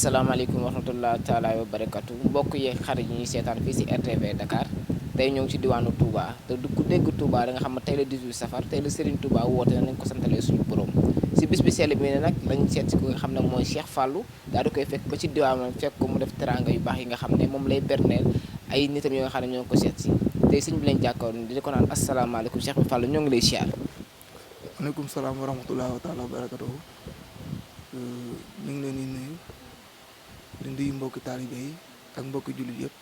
asalaamaaleykum wa rahmatulah taala wa barakatu mbokk yeeg xarit yi ñuy seetaan fii si RTV Dakar tey ñoo ngi ci diwaanu Touba te du ku dégg Touba da nga xam ne tey la 18 safar tey la Serigne Touba woote na nañ ko santalee suñu borom si bis bi sell bi ne nag lañ seet si ko nga xam ne mooy Cheikh Fallou daal di koy fekk ba ci diwaanam fekk ko mu def teranga yu baax yi nga xam ne moom lay berneel ay nitam yoo nga xam ne ñoo ngi ko seet si tey sëñ bi lañ jàkkaar di ko naan asalaamaaleykum Cheikh bi Fallou ñoo ngi lay siyaar. waaleykum salaam wa rahmatulah wa taala wa barakatuhu ñu ngi leen di nuyu di nuyu mbokki taalibe yi ak mbokki jullit yëpp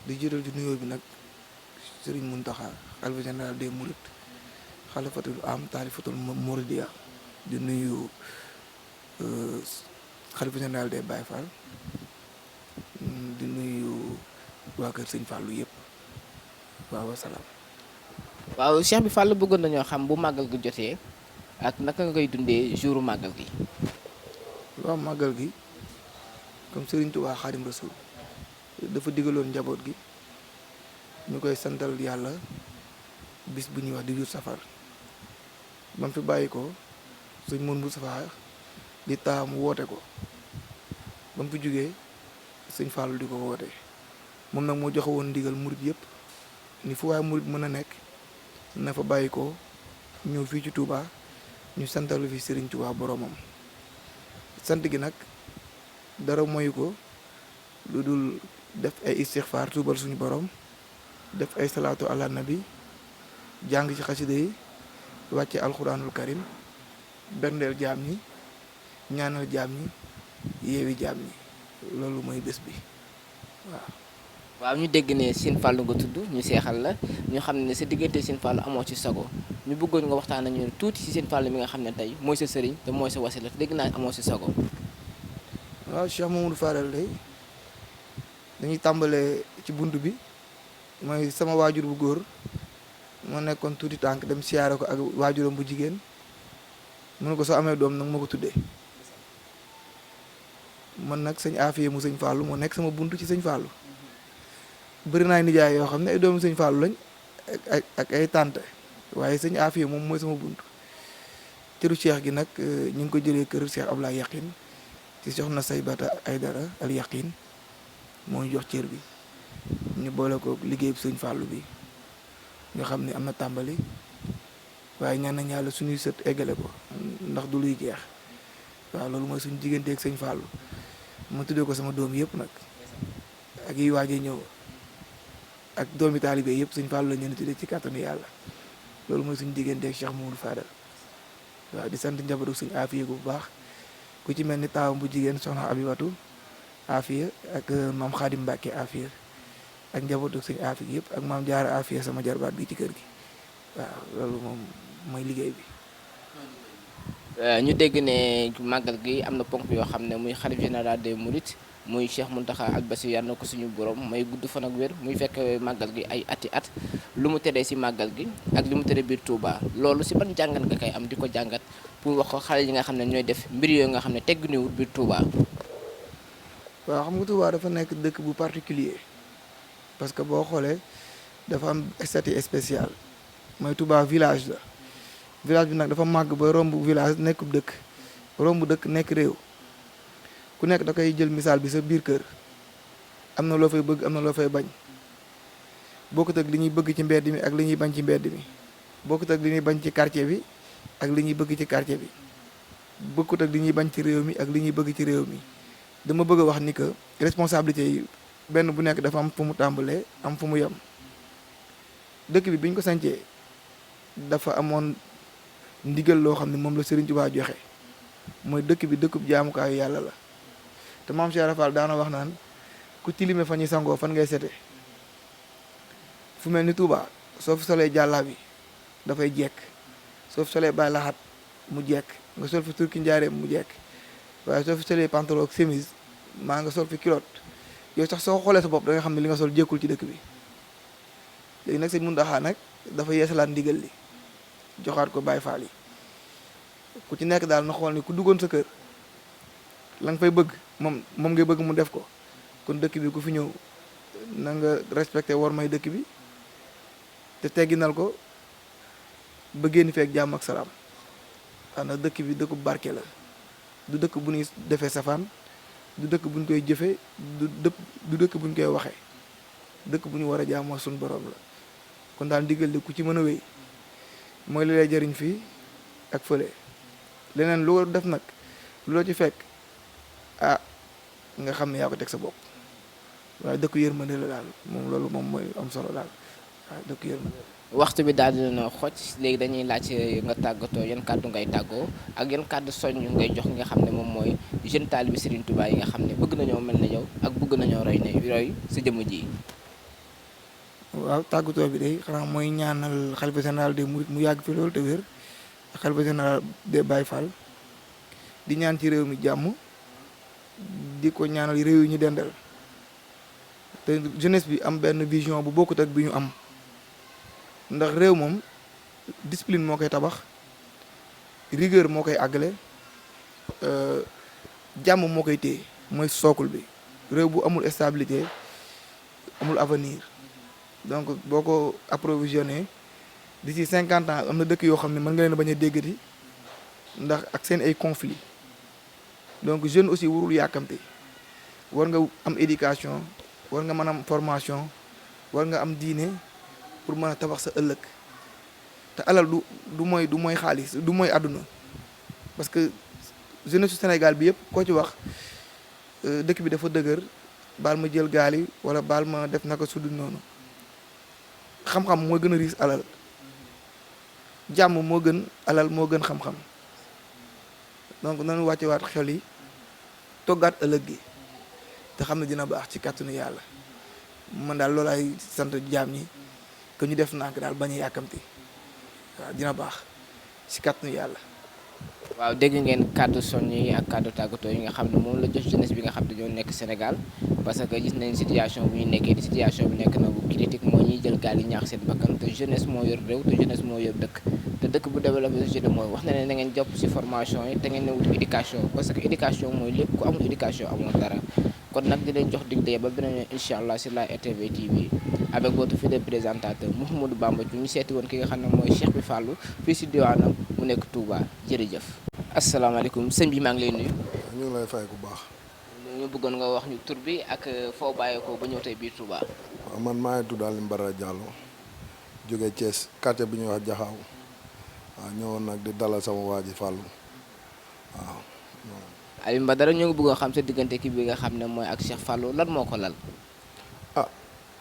di jiital ci nuyoo bi nag Serigne Mountakha xalifa général des Mourides xalifatul am taalifatul Mouridiya di nuyu xalifa général des Baye Fall di nuyu waa kër Sëñ Fallou yëpp waaw wasalaam. waaw Cheikh bi Fallou bëggoon nañoo xam bu màggal gi jotee ak naka nga koy dundee jouru màggal gi. waaw màggal gi comme Serigne Touba Xaadim Rasul dafa digaloon njaboot gi ñu koy santal yàlla bis bu ñuy wax 18 safar ba mu fi bàyyi ko sëñ Moon Moustapha di taam woote ko ba mu fi jógee sëñ Fallou di ko woote moom nag moo joxe woon ndigal murit yëpp ni fu waaye murit mën a nekk na fa bàyyi ko ñëw fii ci Touba ñu santal fi Serigne Touba boromam sant gi nag dara moyu ko lu dul def ay istixfaar tuubal suñu borom def ay salaatu ala nabi jàng ci xasida yi wàcce alxuraanul karim berndeel jaam ñi ñaanal jaam ñi yeewi jaam ñi loolu mooy bés bi waaw. waaw ñu dégg ne Sine Fallou nga tudd ñu seexal la ñu xam ne sa diggante Sine Fallou amoo ci sago ñu bëggoon nga waxtaan nañu tuuti ci Sine Fallou mi nga xam ne tey mooy sa sëriñ te mooy sa wasila te dégg naa amoo ci sago. waaw Cheikh Mamadou Fadal day dañuy tàmbalee ci bunt bi mooy sama waajur bu góor moo nekkoon tuuti tànk dem siyaare ko ak waajuram bu jigéen mu ne ko soo amee doom nag ma ko tuddee man nag sëñ Afiye mu sëñ Fallou moo nekk sama bunt ci sëñ Fallou bëri naa nijaay yoo xam ne ay doomu sëñ Fallou lañ ak ay tànte waaye sëñ Afiye moom mooy sama bunt cëru Cheikh gi nag ñu ngi ko jëlee kër Cheikh Ablaye Yaqin ci soxna Saybata Aydara al Yaqin moo ñu jox cër bi ñu boole ko liggéey bi sëñ Fallou bi nga xam ne am na tàmbali waaye ñaan nañ yàlla suñuy sët eggale ko ndax du luy jeex waaw loolu mooy suñu digganteeg sëñ Fallou ma tuddee ko sama doom yëpp nag ak yi waajee ñëw ak doomi taalibe yëpp sëñ Fallou la ñu tuddee ci kàttanu yàlla loolu mooy suñu digganteeg Cheikh Mamadou Fadal waaw di sant njabootu sëñ Afiye bu baax ku ci mel ni taawam bu jigéen soxna Abibatu Afiye ak maam Xaadim Mbàkke Afiye ak njabootu sëñ Afiye yëpp ak maam Jaara Afiye sama jarbaat bi ci kër gi waaw loolu moom mooy liggéey bi. ñu dégg ne màggal gi am na ponk yoo xam ne muy xalif général des Mourides muy Cheikh Mountakha Al Bassir yàlla na ko suñu borom may gudd fan ak wér muy fekk màggal gi ay ati at lu mu teree si màggal gi ak lu mu teree biir Touba loolu si ban jàngat nga koy am di ko jàngat pour wax ko xale yi nga xam ne ñooy def mbir yooyu nga xam ne tegg niwut biir Touba. waaw xam nga Touba dafa nekk dëkk bu particulier parce que boo xoolee dafa am statut spécial mooy Touba village la village bi nag dafa màgg ba romb village nekkub dëkk romb dëkk nekk réew ku nekk da koy jël misaal bi sa biir kër am na loo fay bëgg am na loo fay bañ bokkut ak li ñuy bëgg ci mbedd mi ak li ñuy bañ ci mbedd mi bokkut ak li ñuy bañ ci quartier bi ak li ñuy bëgg ci quartier bi bokkut ak li ñuy bañ ci réew mi ak li ñuy bëgg ci réew mi dama bëgg a wax ni que responsabilité yi benn bu nekk dafa am fu mu tàmbalee am fu mu yem dëkk bi biñ ko sancee dafa amoon ndigal loo xam ne moom la Serigne Touba joxe mooy dëkk bi dëkkub jaamukaayu yàlla la te maam Cheikh Rafal daana wax naan ku tilime fa ñuy sangoo fan ngay sete fu mel ni Touba soo fi solee jàllaa bi dafay jekk soo fi solee bay laxat mu jekk nga sol fi turki njaareem mu jekk waaye soo fi solee pantalon ak chemise maa nga sol fi culotte yow sax soo xoolee sa bopp da nga xam ne li nga sol jekkul ci dëkk bi léegi nag sëñ Mountakha nag dafa yeesalaat ndigal li joxaat ko Baye Fall yi ku ci nekk daal na xool ni ku duggoon sa kër la nga fay bëgg moom ngay bëgg mu def ko kon dëkk bi ku fi ñëw na nga respecté war may dëkk bi te tegginal ko ba génn feek jàmm ak salaam ndax dëkk bi dëkku barke la du dëkk bu ñuy defee safaan du dëkk buñ koy jëfe du dëkk buñ koy waxee dëkk bu ñu war a jaamoo suñu borom la kon daal ndigal li ku ci mën a wéy mooy li lay jëriñ fii ak fële leneen loo def nag lu la ci fekk ah nga xam ne yaa ko teg sa bopp waaye dëkku yërmande la daal moom loolu moom mooy am solo daal waaw dëkku yërmande. waxtu bi daal dina xoj léegi dañuy laaj nga tàggatoo yan kàddu ngay tàggoo ak yan kàddu soññ ngay jox nga xam ne moom mooy jeune taalibe Serigne Touba yi nga xam ne bëgg nañoo mel ne yow ak bëgg nañoo roy si jëmm ji. waaw tàggatoo bi day xanaa mooy ñaanal xalifa général des mourides mu yàgg fi loolu te wér ak xalifa général des Baye Fall di ñaan ci réew mi jàmm di ko ñaanal réew yi ñu dendal te jeunesse bi am benn vision bu bokkut ak bi ñu am ndax réew moom discipline moo koy tabax rigueur moo koy àggale jàmm moo koy téye mooy sookul bi réew bu amul stabilité amul avenir donc boo ko approvisionné d'ici 50 ans am na dëkk yoo xam ne mën nga leen a bañ a déggati ndax ak seen ay conflits donc jeune aussi warul yàkkamte war nga am éducation war nga mën a am formation war nga am diine pour mën a tabax sa ëllëg te alal du mooy xaalis du mooy àdduna parce que jeunesse su Sénégal bi yëpp koo ci wax dëkk bi dafa dëgër baal ma jël gaal yi wala baal ma def naka sudul noonu xam-xam moo gën a riis alal jàmm moo gën alal moo gën xam-xam donc nanu wàcce waat xel yi toggaat ëllëg gi te xam ne dina baax ci kàttanu yàlla man daal loolaay sant jaam ñi que ñu def nànk daal bañ a yàkkamti waaw dina baax ci kàttanu yàlla. waaw dégg ngeen kàddu soññ yi ak kàddu tàggatoo yi nga xam ne moom la jox jeunesse bi nga xam ne ñoo nekk Sénégal parce que gis nañ situation bu ñu nekkee di situation bi nekk na bu critique moo ñuy jël gaal yi ñaax seen bakkan te jeunesse moo yor réew te jeunesse moo yor dëkk te dëkk bu développé jeune mooy wax na ne na ngeen jàpp ci formation yi te ngeen ne wut éducation parce que éducation mooy lépp ku amul éducation amoo dara kon nag di leen jox dig daye ba beneen yoon incha allah sur la RTV TV avec votre fidèle présentateur Mouhamadou Bamba Diouf ñu seeti woon ki nga xam ne mooy Cheikh bi Fallou fii si diwaanam mu nekk Touba jërëjëf. asalaamaaleykum sëñ bi maa ngi lay nuyu. ñu ngi lay fay ku baax. ñu bëggoon nga wax ñu tur bi ak foo bàyyeekoo ba ñëw tey biir Touba. waaw man maa ngi tudd Alioune Badara Diallo jóge Thiès quartier bi ñuy wax Jaxaaw waaw ñëwoon nag di dalal sama waa ji Fallou waaw. Alioune Badara ñoo ngi bëgg a xam sa diggante ki bi nga xam ne mooy ak Cheikh Fallou lan moo ko lal. ah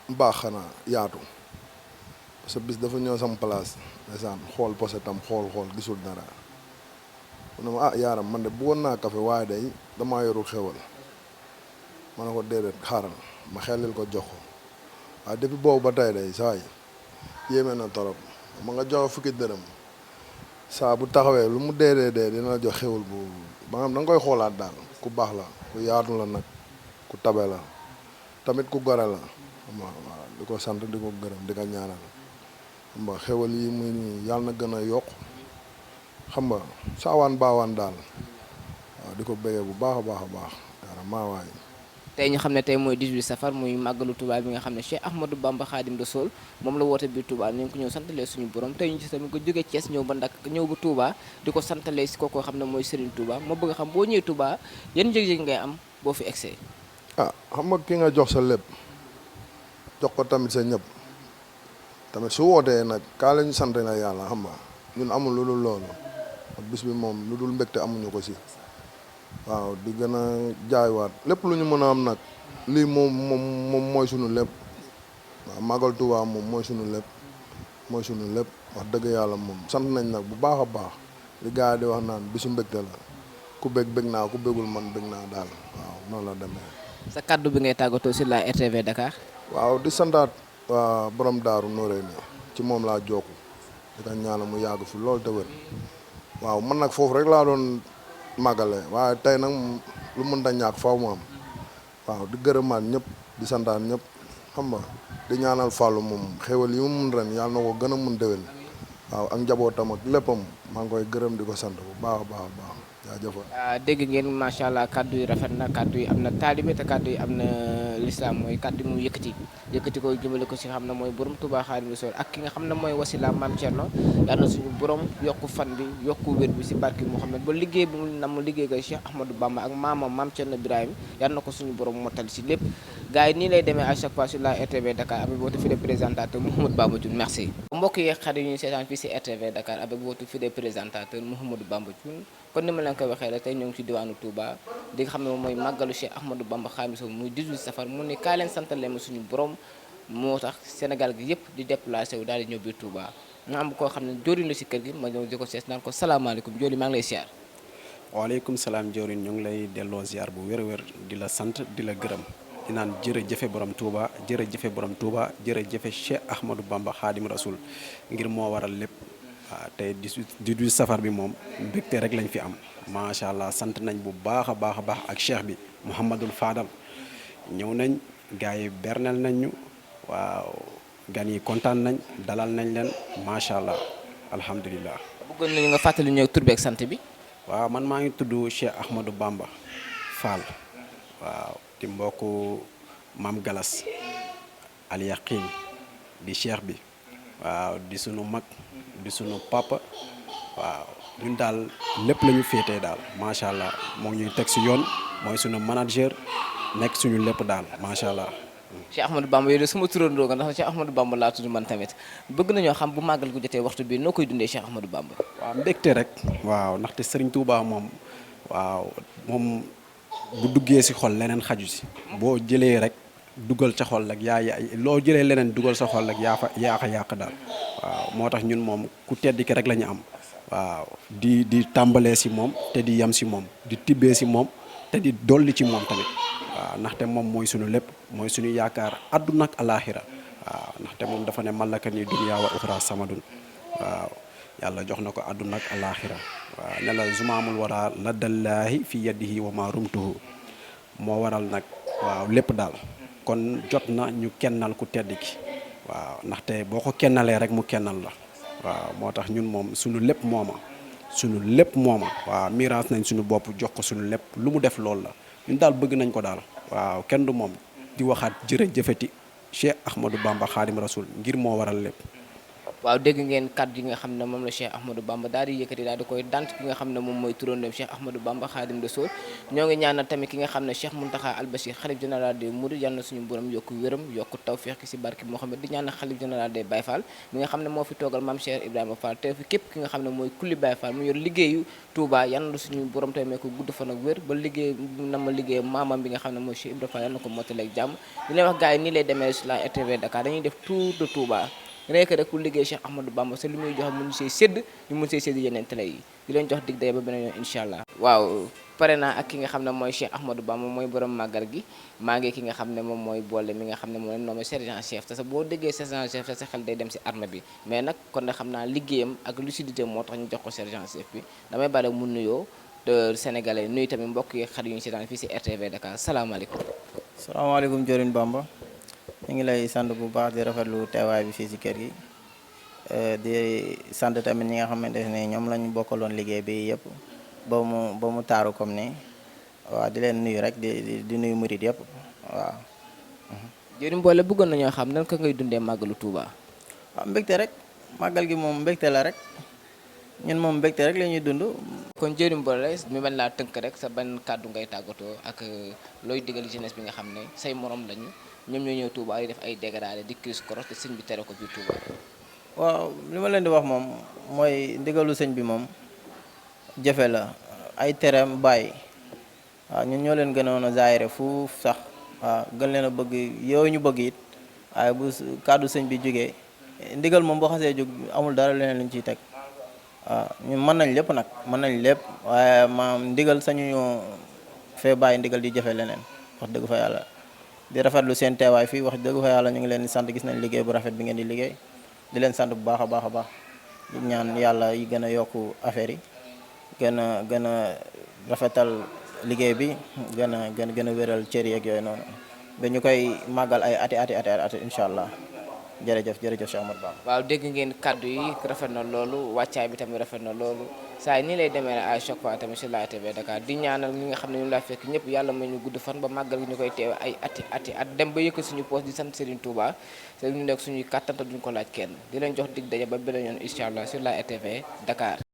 baax xanaa yaatu parce que bis dafa ñëw sama place ndeysaan xool posetam xool gisul dara mu ne ma ah yaaram man de bëggoon naa café waaye day damaa yorul xewal ma ne ko déedéet xaaral ma xelil ko jox ko waaye depuis boobu ba tey day saa yi yéeme na torop ma nga joxe fukki dërëm saa bu taxawee lu mu dee dina la jox xewal bu maanaam da nga koy xoolaat daal ku baax la ku yaatu la nag ku tabe la tamit ku gore la waaw di ko sant di ko gërëm di ko ñaanal xam nga xewal yi muy nii yàlla na gën a yokk xam nga saawaan baawaan daal waaw di ko bëggee bu baax a baax dara maawaay. tey ñu xam ne tey mooy 18 safar muy màggalu Touba bi nga xam ne Cheikh Ahmadou Bamba Khadim Rassoul moom la woote biir Touba ñu ngi ko ñëw santalee suñu borom tey ñu ci tamit ko jógee Thiès ñëw ba ñëw ba Touba di ko santalee si koo xam ne mooy Serigne Touba moo bëgg a xam boo ñëwee Touba yan njëg-njëg ngay am boo fi egsee. ah xam nga ki nga jox sa lépp jox ko tamit sa ñëpp tamit su wootee nag kaa lañu sant la yàlla xam nga ñun amul lu dul loolu bis bi moom lu dul mbégte amuñu ko si waaw di gën a jaaywaat lépp lu ñu mën a am nag lii moom mooy sunu lépp waaw Magal Touba moom mooy sunu lépp wax dëgg yàlla moom sant nañ nag bu baax a baax li gars yi di wax naan bisu mbégte la ku bég naa ku bégul man bég naa daal waaw noonu la demee. sa kaddu bi ngay tàggatoo sur la RTV Dakar. waaw di santaat waa borom daaru Noreyni ci moom laa jokku di ko ñaanal mu yàgg fi loolu te wér waaw man nag foofu rek laa doon màggale waaye tey nag lu mënta ñàkk faw mu am waaw di gërëmaat ñëpp di santaat ñëpp xam nga di ñaanal Fallou moom xéwal yi mu mun ren yàlla na ko gën a mun déwén waaw ak njabootam ak léppam maa ngi koy gërëm di ko sant bu baax a baax. jaajëf. dégg ngeen macha allah kaddu yi rafet na kaddu yi am na taalibe te kaddu yi am na lislaam mooy kaddu yi mu yëkkati ko jëmale ko si xam ne mooy borom Touba Xaadimu Rasuul ak ki nga xam ne mooy wasila maam Thierno yal na suñu borom yokku fan bi yokku wér bi si barki Mouhamed ba liggéey bi mu nam liggéey ko Cheikh Ahmadou Bamba ak maam Thierno Birahim yal na ko suñu borom mottali si lépp gars yi nii lay demee à chaque fois sur la RTV Dakar avec votre fidèle présentateur Mouhamadou Bamba Thioune merci mbokk yi xarit ñu seetaan fii si RTV Dakar avec votre fidèle présentateur Mouhamadou Bamba Thioune kon ni ma leen ko waxee la tey ñoo ngi ci diwaanu Touba di nga xam ne moom mooy màggalu Cheikh Ahmadou Bamba Xaadimu Rasuul muy 18 safar mu ne kaa leen santal leen ma suñu borom moo tax Sénégal gi yëpp di déplacé wu daal di ñëw biir Touba nga am koo xam ne jóori la si kër gi ma ñëw di ko sees naan ko salaamaaleykum jóori maa ngi lay siyaar. waaleykum salaam jawriñ ñu ngi lay delloo ziar bu wér-wér di la sant di la gërëm di naan jërëjëfe borom Touba jërëjëfe borom Touba jërëjëfe Cheikh Ahmadou Bamba Xaadimu Rasuul ngir moo waral lépp. waaw tey 18 safar bi moom mbégte rek lañ fi am macha allah sant nañ bu baax a baax ak cheikh bi Mouhamadul Fadal ñëw nañ gars yi bernel nañ ñu waaw gan yi kontaan nañ dalal nañ leen macha allah alhamdulilah. bëggoon nañu nga fàttali ñëw tur beeg sant bi. waaw man maa ngi tudd Cheikh Ahmadou Bamba Fall waaw di mbokku Maam Galas Al Yaqin di cheikh bi waaw di sunu mag. di sunu papa waaw ñun daal lépp la ñu féetee daal macha allah moo ñuy teg si yoon mooy sunu manager nekk suñu lépp daal macha allah. Cheikh Ahmadou Bamba yooyu de sama turandoo nga ndax Cheikh Ahmadou Bamba laa tudd man tamit bëgg nañoo xam bu màggal gu jotee waxtu bi noo koy dundee Cheikh Ahmadou Bamba. waaw mbégte rek waaw ndaxte Serigne Touba moom waaw moom bu duggee si xol leneen xaju si boo jëlee rek. dugal ca xol rek loo jëlee leneen dugal sa xol rek yaa fa yàq daal waaw moo tax ñun moom ku tedd ki rek la ñu am waaw di tàmbalee si moom te di yem si moom di tibbee si moom te di dolli ci moom tamit waaw ndaxte moom mooy suñu lépp mooy suñu yaakaar àdduna ak alaaxira waaw ndaxte moom dafa ne malaka ni dunya wa uxra samadun waaw yàlla jox na ko àdduna ak alaaxira waaw ne la zumaamul wara la dallaahi fi yadihi wa ma rumtuhu moo waral nag waaw lépp daal kon jot na ñu kennal ku tedd ki waaw ndaxte boo ko kennalee rek mu kennal la waaw moo tax ñun moom suñu lépp mooma waaw miraas nañ suñu bopp jox ko suñu lépp lu mu def loolu la ñun daal bëgg nañ ko daal waaw kenn du moom di waxaat jërëjëfati Cheikh Ahmadou Bamba Xaadim Rasul ngir moo waral lépp. waaw dégg ngeen kàddu yi nga xam ne moom la Cheikh Ahmadou Bamba daal di yëkkati daal di koy dant ki nga xam ne moom mooy turandoom Cheikh Ahmadou Bamba Khadim Rassoul ñoo ngi ñaanal tamit ki nga xam ne Cheikh Mountakha Al Bachir xalif général des Mourides yal na suñu borom yokku wéram yokku tawfeex ki si barki Mouhamed di ñaanal xalif général des Baye Fall mi nga xam ne moo fi toogal Mame Cheikh Ibrahima Fall te fi képp ki nga xam ne mooy kulli Baye Fall mu yor liggéeyu Touba yal na suñu borom tamit ko gudd fan ak wér ba liggéey na ma liggéey maamam bi nga xam ne mooy Cheikh Ibrahima Fall yal na ko mottaleeg jàmm di leen wax gars yi nii lay demee sur la RTV Dakar dañuy def tour de Touba rekk rek pour liggéey Cheikh Ahmadou Bamba sa li muy joxe mun see sédd ñu mun see sédd yeneen télé yi di leen jox dig day ba beneen yoon incha allah. waaw pare naa ak ki nga xam ne mooy Cheikh Ahmadou Bamba mooy borom màggal gi maa ngi ki nga xam ne moom mooy boole mi nga xam ne moom nommé sergent chef te sa boo déggee sergent chef te sa xel day dem si armée bi mais nag kon nag xam naa liggéeyam ak lucidité moo tax ñu jox ko sergent chef bi damay bale mu nuyoo te sénégalais nuyu tamit mbokk yi xarit yu ñu seetaan fii si RTV Dakar salaamaaleykum. salaamaaleykum Joriñ Bamba ñu ngi lay sant bu baax di rafetlu teewaay bi fii ci kër gi di sant tamit ñi nga xamante ne ñoom lañu bokkaloon liggéey bi yëpp ba mu taaru comme ni waaw di leen nuyu rek di nuyu murid yëpp waaw. Joriñ Boole bëggoon nañoo xam nan ko ngay dundee màggalu Touba. waaw mbégte rek màggal gi moom mbégte la rek ñun moom mbégte rek la ñuy dund. kon Joriñ Boole mi bañ laa tënk rek sa ban kàddu ngay tàggatoo ak looy digal jeunesse bi nga xam ne say morom lañu. ñoom ñoo ñëw Touba yi def ay dégradé di crise koros te sëñ bi tere ko biir Touba. waaw li ma leen di wax moom mooy ndigalu sëñ bi moom jëfe la ay tereem bàyyi waaw ñun ñoo leen gënoon a zaayre fuuf sax waaw gën leen a bëgg yow ñu bëgg it waaye bu kàddu sëñ bi jógee ndigal moom boo xasee jóg amul dara leneen lu ñu ciy teg waaw ñun mën nañ lépp nag mën nañ lépp waaye maam ndigal sañu ñoo fee bàyyi ndigal di jëfe leneen wax dëgg fa yàlla. di rafetlu seen teewaay fii wax dëgg fa yàlla ñu ngi leen di sant gis nañ liggéey bu rafet bi ngeen di liggéey di leen sant bu baax a baax a baax di ñaan yàlla yi gën a yokku affaire yi gën a rafetal liggéey bi gën a wéral cër yeeg yooyu noonu ba ñu koy màggal ay ati incha allah jërëjëf Cheikh Ahmadou Bamba. waaw dégg ngeen kàddu yi rafet na loolu wàccaay bi tamit rafet na loolu saa yi nii lay demee à chaque fois tamit sur la TV Dakar di ñaanal ñi nga xam ne ñu laa fekk ñëpp yàlla may ñu gudd fan ba màggal gi ñu koy teewe ay ati at dem ba yëkk suñu poste di sant Serigne Touba te ñu nekk suñuy kàttan te duñ ko laaj kenn di leen jox dig daje ba beneen yoon incha allah sur la RTV Dakar.